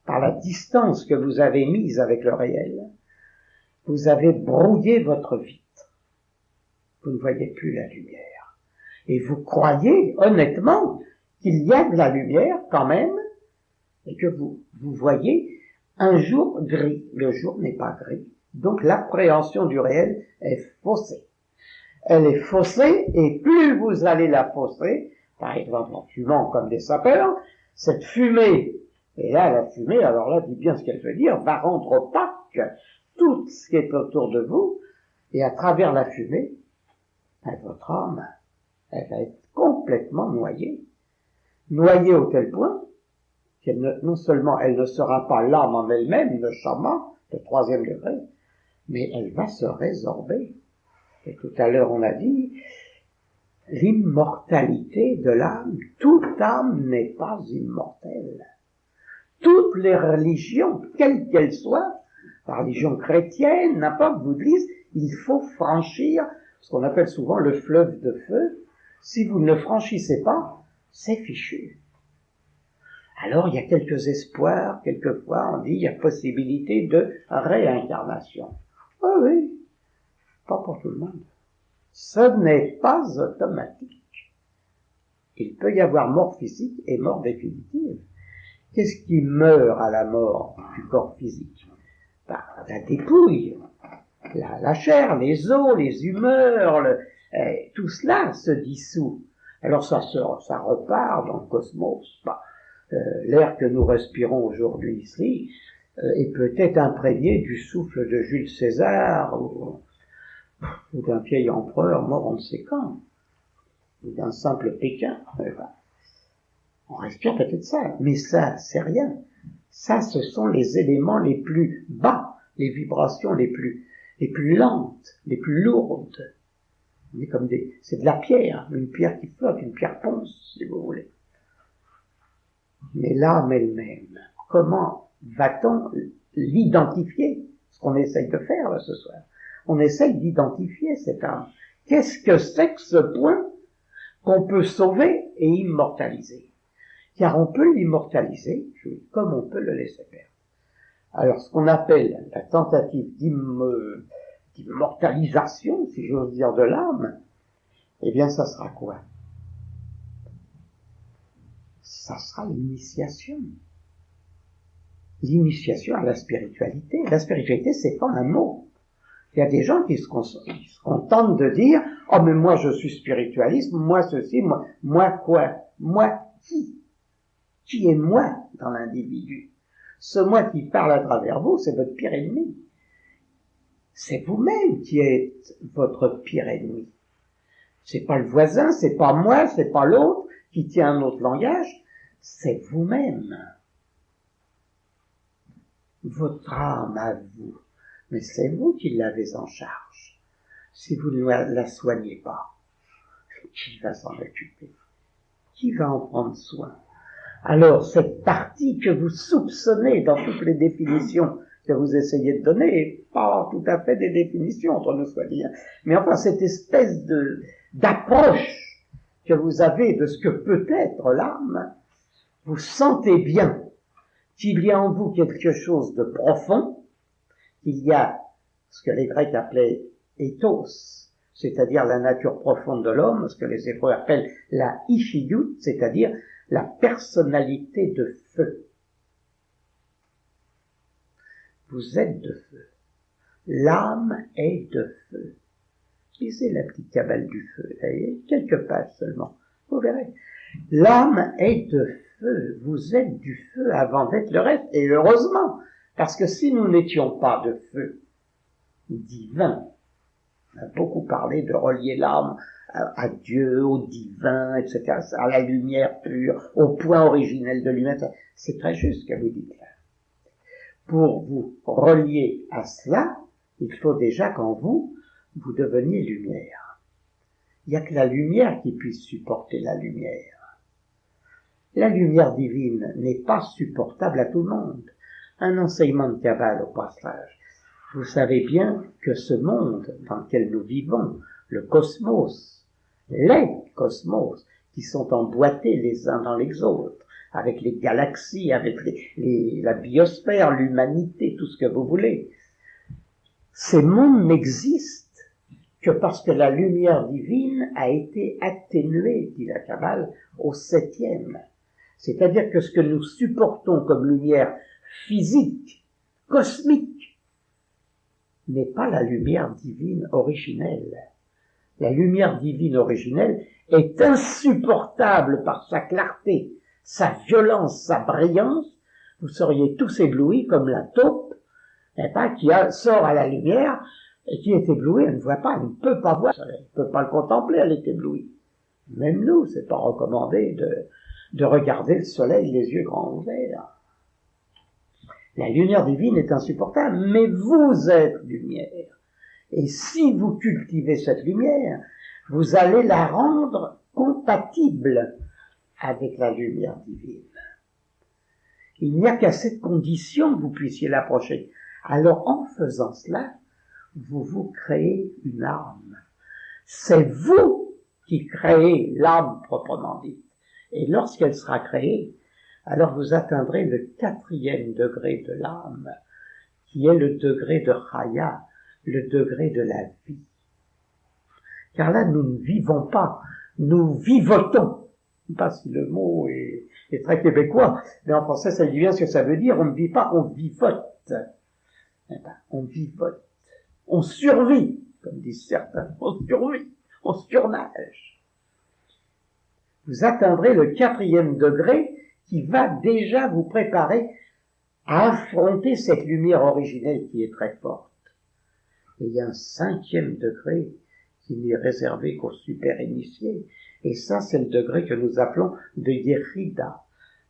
par la distance que vous avez mise avec le réel, vous avez brouillé votre vitre. Vous ne voyez plus la lumière. Et vous croyez, honnêtement, qu'il y a de la lumière quand même, et que vous voyez un jour gris. Le jour n'est pas gris. Donc l'appréhension du réel est faussée. Elle est faussée, et plus vous allez la fausser, par exemple en fumant comme des sapeurs, cette fumée, et là la fumée, alors là, dis bien ce qu'elle veut dire, va rendre opaque, tout ce qui est autour de vous, et à travers la fumée, votre âme, elle va être complètement noyée. Noyée au tel point qu'elle non seulement elle ne sera pas l'âme en elle-même, le shaman, le 3e degré, mais elle va se résorber. Et tout à l'heure on a dit, l'immortalité de l'âme, toute âme n'est pas immortelle. Toutes les religions, quelles qu'elles soient, la religion chrétienne, n'importe, bouddhiste, il faut franchir ce qu'on appelle souvent le fleuve de feu. Si vous ne le franchissez pas, c'est fichu. Alors il y a quelques espoirs, quelquefois on dit il y a possibilité de réincarnation. Oh oui, pas pour tout le monde. Ce n'est pas automatique. Il peut y avoir mort physique et mort définitive. Qu'est-ce qui meurt à la mort du corps physique? La dépouille, la chair, les os, les humeurs, tout cela se dissout. Alors ça repart dans le cosmos. L'air que nous respirons aujourd'hui ici est peut-être imprégné du souffle de Jules César ou d'un vieil empereur mort on ne sait quand, ou d'un simple Pékin. On respire peut-être ça, mais ça, c'est rien. Ça, ce sont les éléments les plus bas, les vibrations les plus lentes, les plus lourdes. On est comme c'est de la pierre, une pierre qui flotte, une pierre ponce, si vous voulez. Mais l'âme elle-même, comment va-t-on l'identifier? Ce qu'on essaye de faire là, ce soir. On essaye d'identifier cette âme. Qu'est-ce que c'est que ce point qu'on peut sauver et immortaliser? Car on peut l'immortaliser comme on peut le laisser perdre. Alors, ce qu'on appelle la tentative d'immortalisation, si j'ose dire, de l'âme, eh bien, ça sera quoi? Ça sera l'initiation. L'initiation à la spiritualité. La spiritualité, c'est pas un mot. Il y a des gens qui se contentent de dire « Oh, mais moi, je suis spiritualiste, moi ceci, moi quoi? Moi qui? Qui est moi dans l'individu? Ce moi qui parle à travers vous, c'est votre pire ennemi. C'est vous-même qui êtes votre pire ennemi. C'est pas le voisin, c'est pas moi, c'est pas l'autre qui tient un autre langage, c'est vous-même. Votre âme à vous. Mais c'est vous qui l'avez en charge. Si vous ne la soignez pas, qui va s'en occuper? Qui va en prendre soin? Alors, cette partie que vous soupçonnez dans toutes les définitions que vous essayez de donner, n'est pas tout à fait des définitions, entre nous soit dit, mais enfin, cette espèce d'approche que vous avez de ce que peut être l'âme, vous sentez bien qu'il y a en vous quelque chose de profond, qu'il y a ce que les Grecs appelaient ethos, c'est-à-dire la nature profonde de l'homme, ce que les Hébreux appellent la ichiyut, c'est-à-dire la personnalité de feu. Vous êtes de feu. L'âme est de feu. Lisez la petite cabale du feu, il y a quelques pages seulement, vous verrez. L'âme est de feu, vous êtes du feu avant d'être le reste, et heureusement, parce que si nous n'étions pas de feu divin, on a beaucoup parlé de relier l'âme à Dieu, au divin, etc., à la lumière pure, au point originel de l'humanité. C'est très juste ce que vous dites là. Pour vous relier à cela, il faut déjà qu'en vous deveniez lumière. Il n'y a que la lumière qui puisse supporter la lumière. La lumière divine n'est pas supportable à tout le monde. Un enseignement de Kabbale au passage. Vous savez bien que ce monde dans lequel nous vivons, le cosmos, les cosmos, qui sont emboîtés les uns dans les autres, avec les galaxies, avec la biosphère, l'humanité, tout ce que vous voulez, ces mondes n'existent que parce que la lumière divine a été atténuée, dit la Kabbale, au 7e. C'est-à-dire que ce que nous supportons comme lumière physique, cosmique, n'est pas la lumière divine originelle. La lumière divine originelle est insupportable par sa clarté, sa violence, sa brillance. Vous seriez tous éblouis comme la taupe qui sort à la lumière et qui est éblouie, elle ne voit pas, elle ne peut pas voir, elle ne peut pas le contempler, elle est éblouie. Même nous, c'est pas recommandé de regarder le soleil les yeux grands ouverts. La lumière divine est insupportable, mais vous êtes lumière. Et si vous cultivez cette lumière, vous allez la rendre compatible avec la lumière divine. Il n'y a qu'à cette condition que vous puissiez l'approcher. Alors, en faisant cela, vous vous créez une âme. C'est vous qui créez l'âme proprement dite. Et lorsqu'elle sera créée, alors vous atteindrez le 4e degré de l'âme, qui est le degré de Chaya, le degré de la vie. Car là, nous ne vivons pas, nous vivotons. Je ne sais pas si le mot est très québécois, mais en français, ça dit bien ce que ça veut dire. On ne vit pas, on vivote. On vivote. On survit, comme disent certains. On survit, on surnage. Vous atteindrez le 4e degré qui va déjà vous préparer à affronter cette lumière originelle qui est très forte. Et il y a un 5e degré qui n'est réservé qu'aux super initiés. Et ça, c'est le degré que nous appelons de Yerida,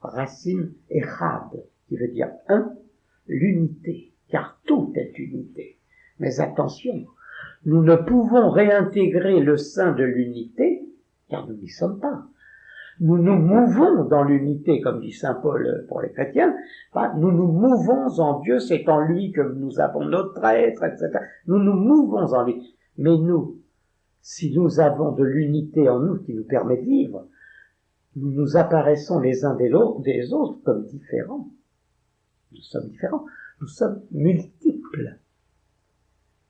racine Echad, qui veut dire un, l'unité, car tout est unité. Mais attention, nous ne pouvons réintégrer le sein de l'unité, car nous n'y sommes pas. Nous nous mouvons dans l'unité, comme dit saint Paul pour les chrétiens. Nous nous mouvons en Dieu, c'est en lui que nous avons notre être, etc. Nous nous mouvons en lui. Mais nous, si nous avons de l'unité en nous qui nous permet de vivre, nous nous apparaissons les uns des autres comme différents. Nous sommes différents. Nous sommes multiples.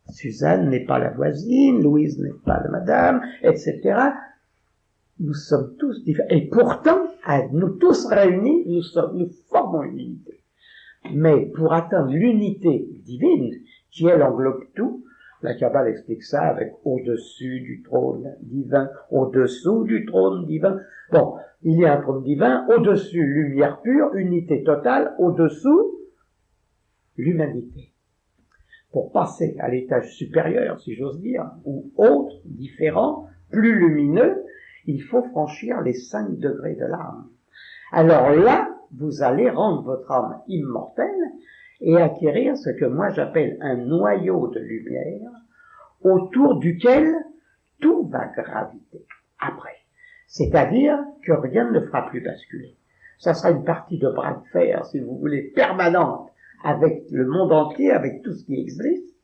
Suzanne n'est pas la voisine, Louise n'est pas la madame, etc. Nous sommes tous différents. Et pourtant, nous tous réunis, nous formons une unité. Mais pour atteindre l'unité divine, qui elle englobe tout, la Kabbale explique ça avec au-dessus du trône divin, au-dessous du trône divin. Bon, il y a un trône divin, au-dessus lumière pure, unité totale, au-dessous l'humanité. Pour passer à l'étage supérieur, si j'ose dire, ou autre, différent, plus lumineux, il faut franchir les 5 degrés de l'âme. Alors là, vous allez rendre votre âme immortelle et acquérir ce que moi j'appelle un noyau de lumière autour duquel tout va graviter après. C'est-à-dire que rien ne fera plus basculer. Ça sera une partie de bras de fer, si vous voulez, permanente avec le monde entier, avec tout ce qui existe.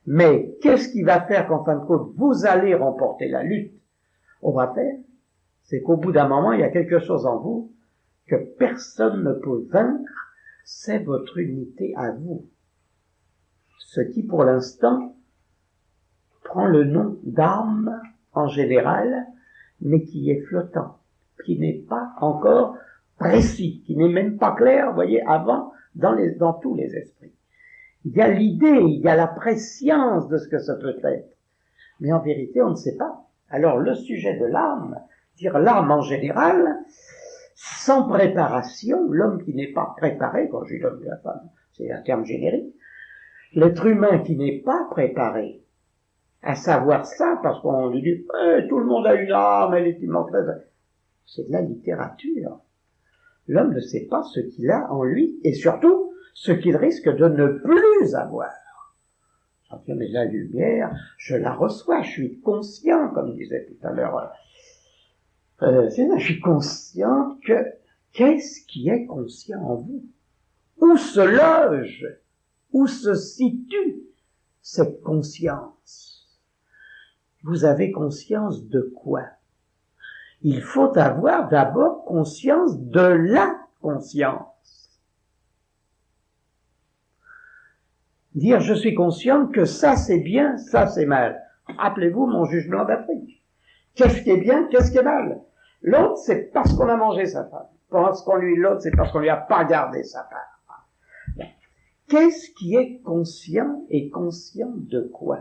Mais qu'est-ce qui va faire qu'en fin de compte, vous allez remporter la lutte? On va faire, c'est qu'au bout d'un moment, il y a quelque chose en vous que personne ne peut vaincre, c'est votre unité à vous. Ce qui, pour l'instant, prend le nom d'âme en général, mais qui est flottant, qui n'est pas encore précis, qui n'est même pas clair, vous voyez, avant, dans tous les esprits. Il y a l'idée, il y a la préscience de ce que ça peut être, mais en vérité, on ne sait pas. Alors, le sujet de l'âme, dire l'âme en général, sans préparation, l'homme qui n'est pas préparé, quand je dis l'homme et la femme, c'est un terme générique, l'être humain qui n'est pas préparé à savoir ça, parce qu'on lui dit tout le monde a une âme, elle est immortelle, c'est de la littérature. L'homme ne sait pas ce qu'il a en lui, et surtout, ce qu'il risque de ne plus avoir. Mais la lumière, je la reçois, je suis conscient, comme disait tout à l'heure. Je suis conscient que, qu'est-ce qui est conscient en vous? Où se loge, où se situe cette conscience? Vous avez conscience de quoi? Il faut avoir d'abord conscience de la conscience. Dire je suis consciente que ça c'est bien, ça c'est mal. Rappelez-vous mon jugement d'Afrique. Qu'est-ce qui est bien, qu'est-ce qui est mal? L'autre c'est parce qu'on a mangé sa femme. L'autre c'est parce qu'on lui a pas gardé sa part. Qu'est-ce qui est conscient et conscient de quoi?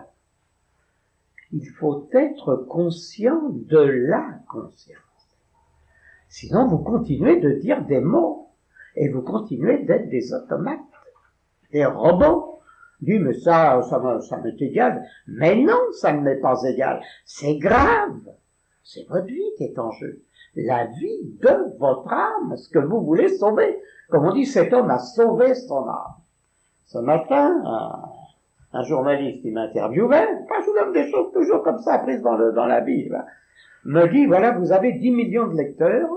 Il faut être conscient de la conscience. Sinon vous continuez de dire des mots et vous continuez d'être des automates, des robots. Il dit, mais ça m'est égal. Mais non, ça ne m'est pas égal. C'est grave. C'est votre vie qui est en jeu. La vie de votre âme, ce que vous voulez sauver. Comme on dit, cet homme a sauvé son âme. Ce matin, un journaliste qui m'interviewait, je vous donne des choses toujours comme ça, prises dans la Bible, me dit, voilà, vous avez 10 millions de lecteurs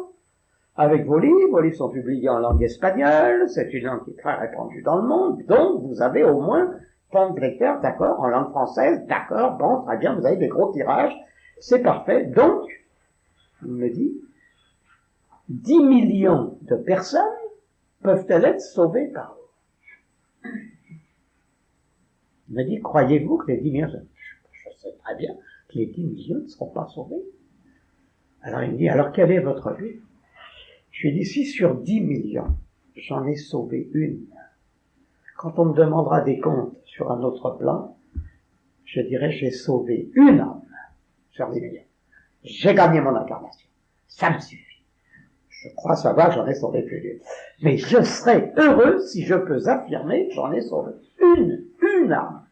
avec vos livres. Vos livres sont publiés en langue espagnole, c'est une langue qui est très répandue dans le monde, donc vous avez au moins tant de lecteurs, d'accord, en langue française, d'accord, bon, très bien, vous avez des gros tirages, c'est parfait. Donc, il me dit, 10 millions de personnes peuvent-elles être sauvées par vous? Il me dit, croyez-vous que les 10 millions, je sais très bien que les 10 millions ne seront pas sauvés. Alors il me dit, alors quelle est votre vie? Je lui dis, si sur 10 millions, j'en ai sauvé une, quand on me demandera des comptes sur un autre plan, je dirais, j'ai sauvé une âme sur 10 millions. J'ai gagné mon incarnation. Ça me suffit. Je crois savoir que j'en ai sauvé plus d'une. Mais je serais heureux si je peux affirmer que j'en ai sauvé une âme.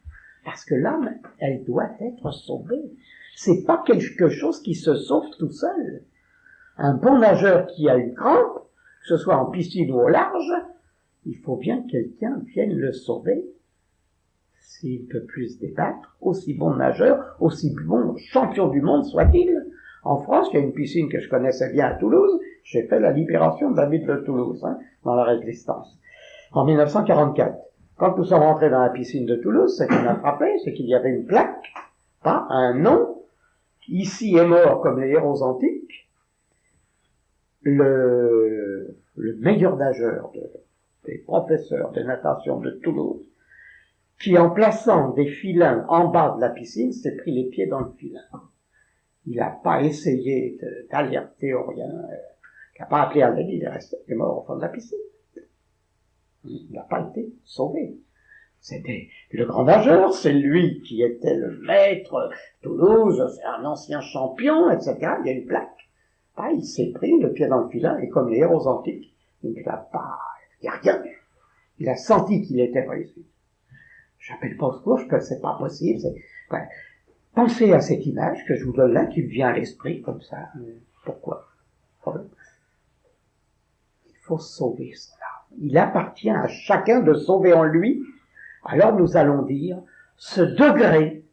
Parce que l'âme, elle doit être sauvée. C'est pas quelque chose qui se sauve tout seul. Un bon nageur qui a une crampe, que ce soit en piscine ou au large, il faut bien que quelqu'un vienne le sauver. S'il ne peut plus se débattre, aussi bon nageur, aussi bon champion du monde soit-il. En France, il y a une piscine que je connaissais bien à Toulouse. J'ai fait la libération de la ville de Toulouse, dans la Résistance, en 1944. Quand nous sommes rentrés dans la piscine de Toulouse, ce qui m'a frappé, c'est qu'il y avait une plaque, pas un nom, ici est mort comme les héros antiques, le meilleur nageur des professeurs de natation de Toulouse, qui en plaçant des filins en bas de la piscine, s'est pris les pieds dans le filin. Il n'a pas essayé d'alerter ou rien, il n'a pas appelé à l'aide, il est mort au fond de la piscine. Il n'a pas été sauvé. C'était le grand nageur, c'est lui qui était le maître Toulouse, c'est un ancien champion, etc. Il y a une plaque. Il s'est pris le pied dans le filin, et comme les héros antiques, il n'y a rien eu. Il a senti qu'il était brisé. J'appelle pas au secours, c'est pas possible. Pensez à cette image que je vous donne là, qui me vient à l'esprit comme ça. Pourquoi? Il faut sauver son âme. Il appartient à chacun de sauver en lui. Alors nous allons dire, ce degré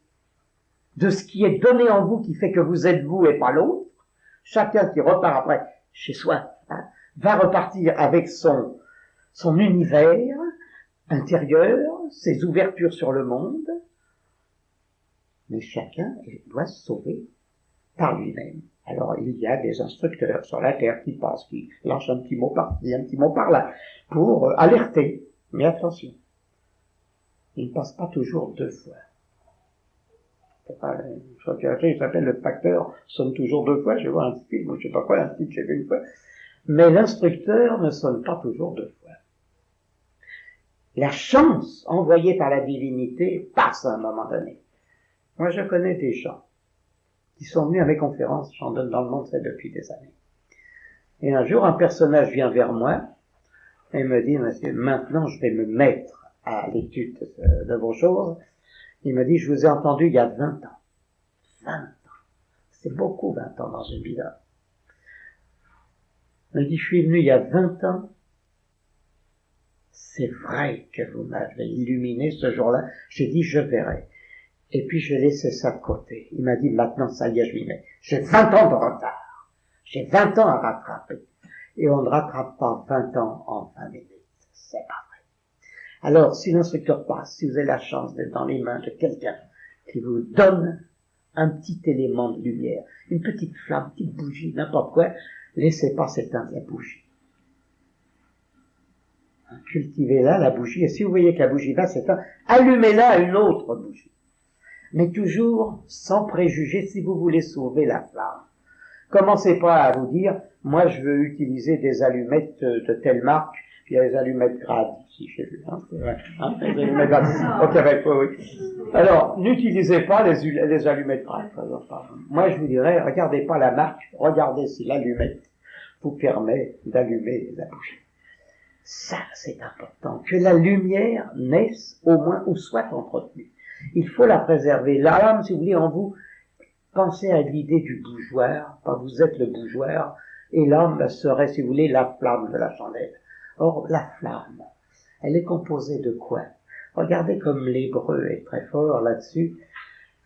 de ce qui est donné en vous qui fait que vous êtes vous et pas l'autre, chacun qui repart après chez soi, va repartir avec son univers intérieur, ses ouvertures sur le monde, mais chacun doit se sauver par lui-même. Alors il y a des instructeurs sur la terre qui passent, qui lancent un petit mot par-ci, un petit mot par-là, pour alerter. Mais attention, ils ne passent pas toujours deux fois. Je crois qu'il y a un qui s'appelle Le Facteur, sonne toujours deux fois, je vois un film, ou je sais pas quoi, un film que j'ai vu une fois. Mais l'instructeur ne sonne pas toujours deux fois. La chance envoyée par la divinité passe à un moment donné. Moi, je connais des gens qui sont venus à mes conférences, j'en donne dans le monde, ça depuis des années. Et un jour, un personnage vient vers moi et me dit, monsieur, maintenant je vais me mettre à l'étude de vos choses. Il me dit, je vous ai entendu il y a 20 ans. 20 ans. C'est beaucoup, 20 ans dans une vie d'homme. Il me dit, je suis venu il y a 20 ans. C'est vrai que vous m'avez illuminé ce jour-là. J'ai dit, je verrai. Et puis je laissais ça de côté. Il m'a dit, maintenant, ça y est, je m'y mets. J'ai 20 ans de retard. J'ai 20 ans à rattraper. Et on ne rattrape pas 20 ans en 20 minutes. C'est pas vrai. Alors, si l'instructeur passe, si vous avez la chance d'être dans les mains de quelqu'un qui vous donne un petit élément de lumière, une petite flamme, une petite bougie, n'importe quoi, laissez pas s'éteindre la bougie. Cultivez-la, la bougie, et si vous voyez que la bougie va s'éteindre, allumez-la une autre bougie. Mais toujours sans préjugés si vous voulez sauver la flamme. Commencez pas à vous dire, moi je veux utiliser des allumettes de telle marque, puis il y a des allumettes grades, si j'ai vu, des allumettes grades. Oui. Alors, n'utilisez pas les allumettes grades. Moi je vous dirais, regardez pas la marque, regardez si l'allumette vous permet d'allumer la bougie. Ça, c'est important, que la lumière naisse au moins ou soit entretenue. Il faut la préserver. L'âme, si vous voulez, en vous, pensez à l'idée du bougeoir, pas vous êtes le bougeoir, et l'âme serait, si vous voulez, la flamme de la chandelle. Or, la flamme, elle est composée de quoi? Regardez comme l'hébreu est très fort là-dessus.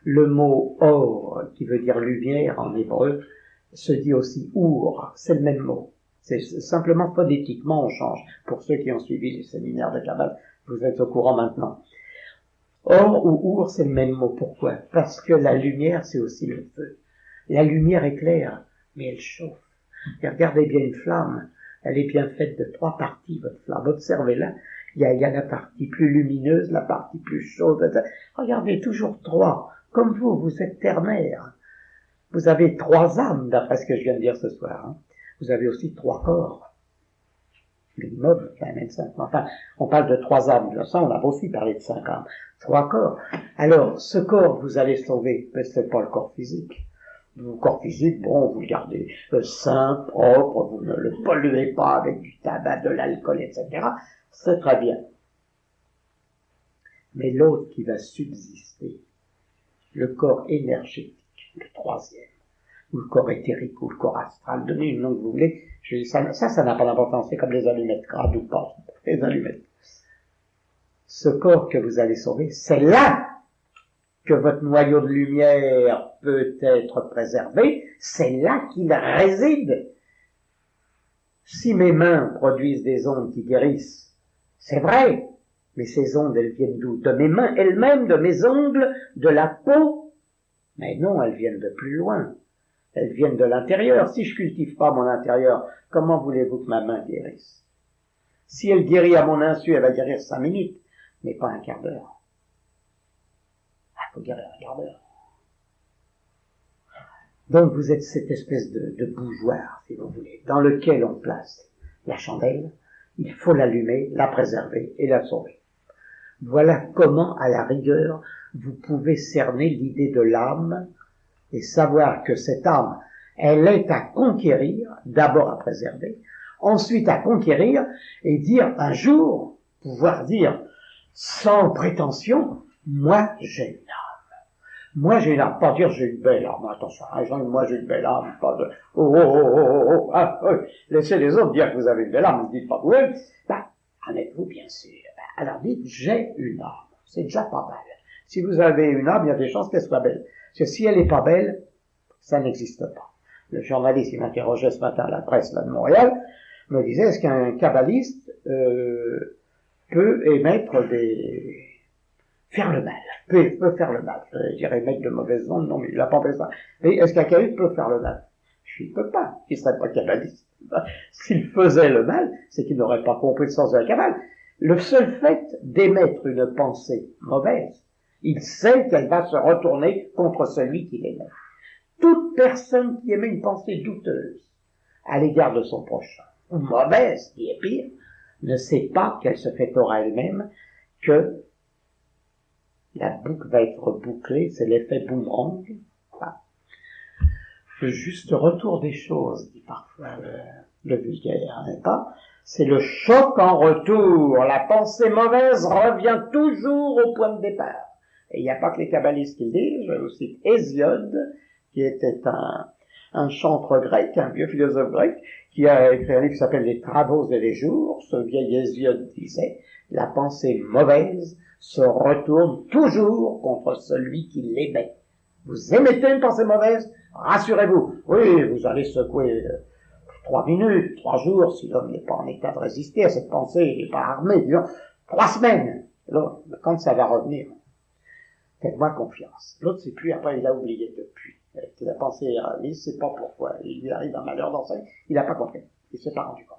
Le mot or, qui veut dire lumière en hébreu, se dit aussi our, c'est le même mot. C'est simplement phonétiquement on change. Pour ceux qui ont suivi les séminaires de Kabbalah, vous êtes au courant maintenant. Or ou our, c'est le même mot. Pourquoi? Parce que la lumière, c'est aussi le feu. La lumière éclaire, mais elle chauffe. Et regardez bien une flamme, elle est bien faite de 3 parties, votre flamme. Observez-la, il y a la partie plus lumineuse, la partie plus chaude, etc. Regardez, toujours 3. Comme vous êtes terre-mère. Vous avez 3 âmes, d'après ce que je viens de dire ce soir. Hein. Vous avez aussi 3 corps. Minimum, quand même 5. Enfin, on parle de 3 âmes. De ça, on a aussi parlé de 5 âmes. 3 corps. Alors, ce corps, vous allez sauver, mais c'est pas le corps physique. Le corps physique, bon, vous le gardez sain, propre, vous ne le polluez pas avec du tabac, de l'alcool, etc. C'est très bien. Mais l'autre qui va subsister, le corps énergétique, le 3e, ou le corps éthérique, ou le corps astral, donnez le nom que vous voulez, ça n'a pas d'importance, c'est comme les allumettes, crades ou pas, les allumettes. Ce corps que vous allez sauver, c'est là que votre noyau de lumière peut être préservé, c'est là qu'il réside. Si mes mains produisent des ondes qui guérissent, c'est vrai, mais ces ondes, elles viennent d'où? De mes mains elles-mêmes, de mes ongles, de la peau? Mais non, elles viennent de plus loin. Elles viennent de l'intérieur. Si je cultive pas mon intérieur, comment voulez-vous que ma main guérisse? Si elle guérit à mon insu, elle va guérir 5 minutes, mais pas un quart d'heure. Il faut guérir un quart d'heure. Donc vous êtes cette espèce de bougeoir, si vous voulez, dans lequel on place la chandelle. Il faut l'allumer, la préserver et la sauver. Voilà comment, à la rigueur, vous pouvez cerner l'idée de l'âme et savoir que cette âme, elle est à conquérir, d'abord à préserver, ensuite à conquérir et dire un jour, pouvoir dire sans prétention, moi j'ai une âme. Moi j'ai une âme, pas dire j'ai une belle âme, attention, moi j'ai une belle âme, pas de laissez les autres dire que vous avez une belle âme, ne dites pas vous-même, en êtes-vous bien sûr. Alors dites j'ai une âme, c'est déjà pas mal. Si vous avez une âme, il y a des chances qu'elle soit belle. Parce que si elle n'est pas belle, ça n'existe pas. Le journaliste qui m'interrogeait ce matin à la presse là, de Montréal me disait, est-ce qu'un kabbaliste peut émettre faire le mal, peut faire le mal. Je dirais émettre de mauvaises ondes, non, mais il n'a pas fait ça. Mais est-ce qu'un kabbaliste peut faire le mal? Il ne peut pas, il ne serait pas kabbaliste. S'il faisait le mal, c'est qu'il n'aurait pas compris le sens de la kabbale. Le seul fait d'émettre une pensée mauvaise, il sait qu'elle va se retourner contre celui qui l'émet. Toute personne qui émet une pensée douteuse à l'égard de son prochain, ou mauvaise, qui est pire, ne sait pas qu'elle se fait tort à elle-même, que la boucle va être bouclée, c'est l'effet boomerang. Le juste retour des choses, dit parfois le vulgaire, n'est-ce pas? C'est le choc en retour. La pensée mauvaise revient toujours au point de départ. Et il n'y a pas que les kabbalistes qui le disent, je vous cite Hésiode, qui était un chantre grec, un vieux philosophe grec, qui a écrit un livre qui s'appelle Les Travaux et les Jours. Ce vieil Hésiode disait, la pensée mauvaise se retourne toujours contre celui qui l'émet. Vous émettez une pensée mauvaise, rassurez-vous, oui, vous allez secouer 3 minutes, 3 jours, si l'homme n'est pas en état de résister à cette pensée, il n'est pas armé, disons, 3 semaines. Alors, quand ça va revenir, faites-moi confiance. L'autre, c'est plus, après, il a oublié depuis. La pensée est remise, c'est pas pourquoi. Il lui arrive un malheur dans sa vie, il n'a pas compris. Il s'est pas rendu compte.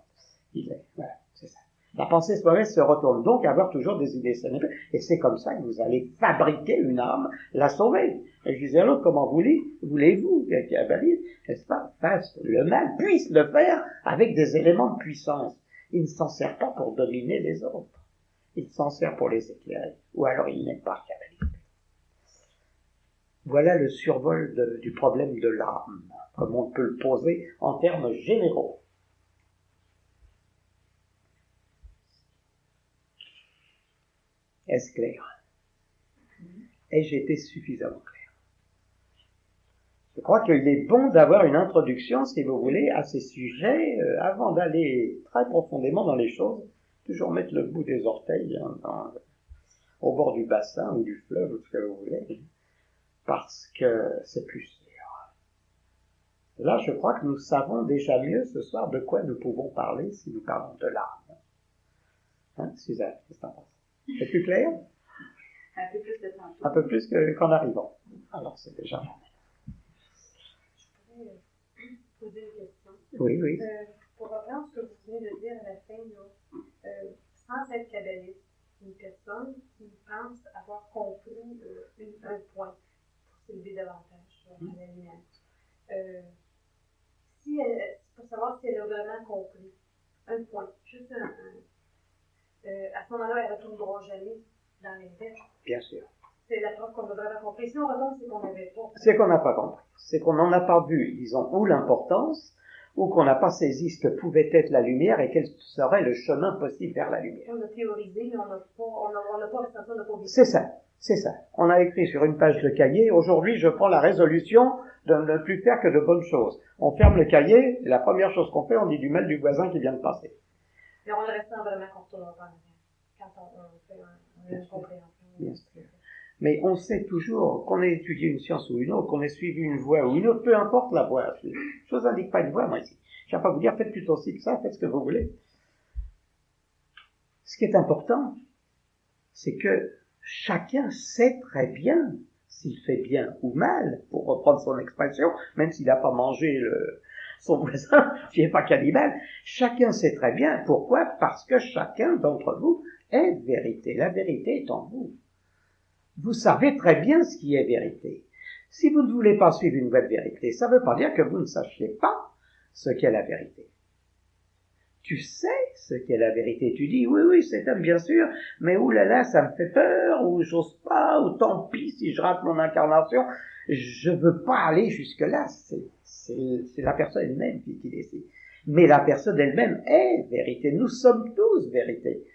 Voilà, c'est ça. La pensée mauvaise se retourne donc à avoir toujours des idées saines. Et c'est comme ça que vous allez fabriquer une âme, la sauver. Et je disais à l'autre, comment voulez-vous, n'est-ce pas, fasse le mal, puisse le faire avec des éléments de puissance. Il ne s'en sert pas pour dominer les autres. Il s'en sert pour les éclairer. Ou alors il n'est pas kabbaliste. Voilà le survol du problème de l'âme, comme on peut le poser en termes généraux. Est-ce clair? Ai-je été suffisamment clair? Je crois qu'il est bon d'avoir une introduction, si vous voulez, à ces sujets, avant d'aller très profondément dans les choses. Toujours mettre le bout des orteils au bord du bassin ou du fleuve, ou ce que vous voulez, parce que c'est plus sûr. Là, je crois que nous savons déjà mieux ce soir de quoi nous pouvons parler si nous parlons de l'âme. Hein, Suzanne, qu'est-ce que t'en penses? C'est plus clair? Un peu plus de temps. Un peu plus qu'en arrivant. Alors, c'est déjà Poser une question. Oui, oui. Pour reprendre ce que vous venez de dire à la fin, là, sans être kabbaliste, une personne qui pense avoir compris un point pour s'élever davantage sur la lumière. Pour savoir si elle a vraiment compris un point, juste à ce moment-là, elle ne retournera jamais dans les faits. Bien sûr. C'est la preuve qu'on a vraiment compris. Si on retourne, c'est qu'on n'avait pas. C'est qu'on n'a pas compris. C'est qu'on n'en a pas vu, disons, ou l'importance, ou qu'on n'a pas saisi ce que pouvait être la lumière et quel serait le chemin possible vers la lumière. On a théorisé, mais on n'a pas ressenti, on n'a pas vu. C'est ça, c'est ça. On a écrit sur une page de cahier, aujourd'hui je prends la résolution de ne plus faire que de bonnes choses. On ferme le cahier, et la première chose qu'on fait, on dit du mal du voisin qui vient de passer. Mais on le ressent vraiment quand on retourne en arrière. Quand on fait une compréhension. Bien sûr. Mais on sait toujours qu'on ait étudié une science ou une autre, qu'on ait suivi une voie ou une autre, peu importe la voie. Je ne vous indique pas une voie, moi, ici. Je ne viens pas vous dire, faites plutôt ci que ça, faites ce que vous voulez. Ce qui est important, c'est que chacun sait très bien s'il fait bien ou mal, pour reprendre son expression, même s'il n'a pas mangé son voisin, qui n'est pas cannibale. Chacun sait très bien. Pourquoi? Parce que chacun d'entre vous est vérité. La vérité est en vous. Vous savez très bien ce qui est vérité. Si vous ne voulez pas suivre une voie de vérité, ça ne veut pas dire que vous ne sachiez pas ce qu'est la vérité. Tu sais ce qu'est la vérité. Tu dis, oui, c'est bien sûr, mais oulala, ça me fait peur, ou j'ose pas, ou tant pis si je rate mon incarnation. Je veux pas aller jusque-là. C'est la personne elle-même qui décide. Mais la personne elle-même est vérité. Nous sommes tous vérité.